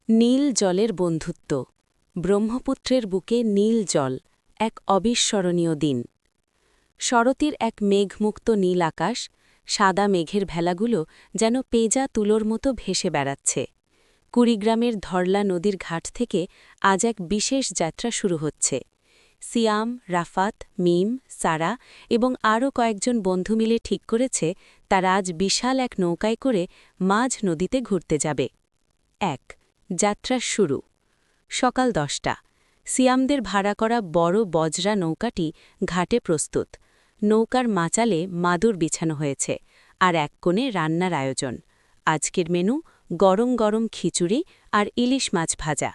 নীল জলের বন্ধুত্ব ব্রহ্মপুত্রের বুকে নীল জল এক অবিস্মরণীয় দিন শরতের এক মেঘমুক্ত নীল আকাশ সাদা মেঘের ভেলাগুলো যেন পেঁজা তুলোর মতো ভেসে বেড়াচ্ছে কুড়িগ্রামের ধরলা নদীর ঘাট থেকে আজ এক বিশেষ যাত্রা শুরু হচ্ছে সিয়াম রাফাত মিম সারা এবং আরও কয়েকজন বন্ধু মিলে ঠিক করেছে তারা আজ বিশাল এক নৌকায় করে মাঝ নদীতে ঘুরতে যাবে ১ যাত্রা শুরু সকাল ১০টা সিয়ামদের ভাড়া করা বড় বজরা নৌকাটি ঘাটে প্রস্তুত নৌকার মাচালে মাদুর বিছানো হয়েছে আর এক কোণে রান্নার আয়োজন আজকের মেনু গরম গরম খিচুড়ি আর ইলিশ মাছ ভাজা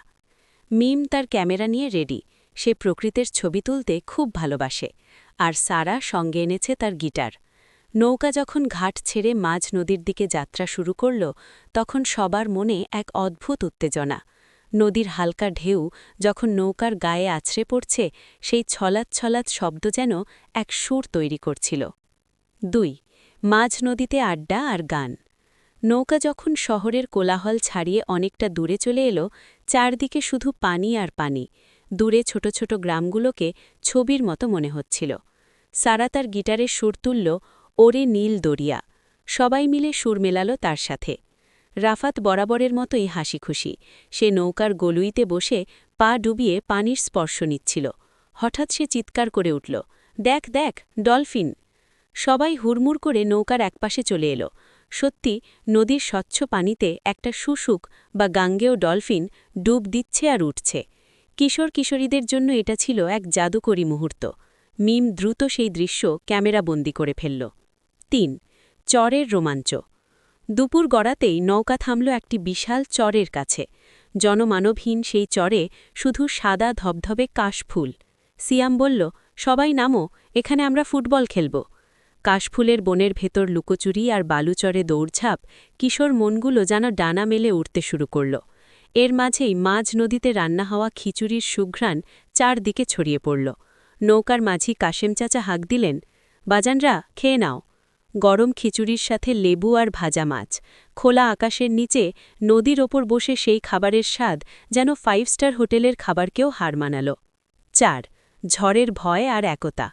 মিম তার ক্যামেরা নিয়ে রেডি সে প্রকৃতির ছবি তুলতে খুব ভালোবাসে আর সারা সঙ্গে এনেছে তার গিটার নৌকা যখন ঘাট ছেড়ে মাঝ নদীর দিকে যাত্রা শুরু করল তখন সবার মনে এক অদ্ভুত উত্তেজনা নদীর হালকা ঢেউ যখন নৌকার গায়ে আছড়ে পড়ছে সেই ছলাৎ ছলাৎ শব্দ যেন এক সুর তৈরি করছিল ২ মাঝ নদীতে আড্ডা আর গান নৌকা যখন শহরের কোলাহল ছাড়িয়ে অনেকটা দূরে চলে এলো চারদিকে শুধু পানি আর পানি দূরে ছোট ছোট গ্রামগুলোকে ছবির মতো মনে হচ্ছিল সারা তার গিটারে সুর তুলল ওরে নীল দরিয়া সবাই মিলে সুর মেলাল তার সাথে রাফাত বরাবরের মতোই হাসি খুশি সে নৌকার গলুইতে বসে পা ডুবিয়ে পানির স্পর্শ নিচ্ছিল হঠাৎ সে চিৎকার করে উঠল দেখ দেখ ডলফিন সবাই হুড়মুড় করে নৌকার একপাশে চলে এলো সত্যি নদীর স্বচ্ছ পানিতে একটা শুশুক বা গাঙ্গেয় ডলফিন ডুব দিচ্ছে আর উঠছে কিশোর কিশোরীদের জন্য এটা ছিল এক জাদুকরী মুহূর্ত মিম দ্রুত সেই দৃশ্য ক্যামেরাবন্দি করে ফেলল ৩ চরের রোমাঞ্চ দুপুর গড়াতেই নৌকা থামল একটি বিশাল চরের কাছে জনমানবহীন সেই চরে শুধু সাদা ধবধবে কাশফুল সিয়াম বলল সবাই নামো এখানে আমরা ফুটবল খেলব কাশফুলের বনের ভেতর লুকোচুরি আর বালুচরে দৌড়ঝাঁপ কিশোর মনগুলো যেন ডানা মেলে উঠতে শুরু করল এর মাঝেই মাঝ নদীতে রান্না হওয়া খিচুড়ির সুঘ্রাণ চারদিকে ছড়িয়ে পড়ল নৌকার মাঝি কাশেম চাচা হাঁক দিলেন বাজানরা খেয়ে নাও গরম খিচুড়ির সাথে লেবু আর ভাজা মাছ খোলা আকাশের নিচে নদীর ওপর বসে সেই খাবারের স্বাদ যেন 5 স্টার হোটেলের খাবারকেও হার মানাল ৪ ঝড়ের ভয় আর একতা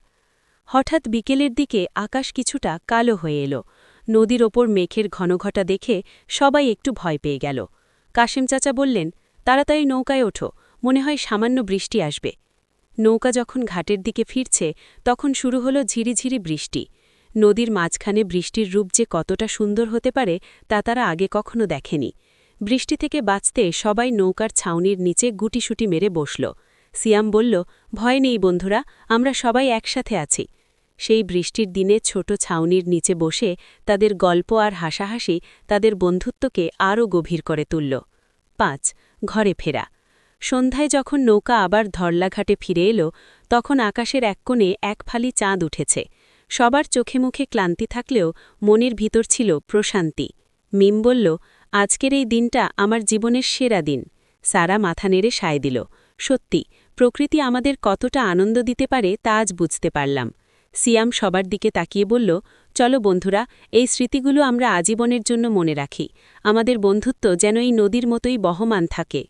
হঠাৎ বিকেলের দিকে আকাশ কিছুটা কালো হয়ে এলো নদীর ওপর মেঘের ঘনঘটা দেখে সবাই একটু ভয় পেয়ে গেল কাশেম চাচা বললেন তাড়াতাড়ি নৌকায় ওঠো মনে হয় সামান্য বৃষ্টি আসবে নৌকা যখন ঘাটের দিকে ফিরছে তখন শুরু হলো ঝিরিঝিরি বৃষ্টি নদীর মাঝখানে বৃষ্টির রূপ যে কতটা সুন্দর হতে পারে তা তারা আগে কখনো দেখেনি বৃষ্টি থেকে বাঁচতে সবাই নৌকার ছাউনির নিচে গুটিসুটি মেরে বসল সিয়াম বলল ভয় নেই বন্ধুরা আমরা সবাই একসাথে আছি সেই বৃষ্টির দিনে ছোট ছাউনির নিচে বসে তাদের গল্প আর হাসাহাসি তাদের বন্ধুত্বকে আরও গভীর করে তুলল ৫ ঘরে ফেরা সন্ধ্যায় যখন নৌকা আবার ধরলাঘাটে ফিরে এলো তখন আকাশের এক কোণে এক ফালি চাঁদ উঠেছে সবার চোখে মুখে ক্লান্তি থাকলেও মনের ভিতর ছিল প্রশান্তি মিম বলল আজকের এই দিনটা আমার জীবনের সেরা দিন সারা মাথা নেড়ে সায় দিল সত্যি প্রকৃতি আমাদের কতটা আনন্দ দিতে পারে তা আজ বুঝতে পারলাম সিয়াম সবার দিকে তাকিয়ে বলল চলো বন্ধুরা এই স্মৃতিগুলো আমরা আজীবনের জন্য মনে রাখি আমাদের বন্ধুত্ব যেন এই নদীর মতোই বহমান থাকে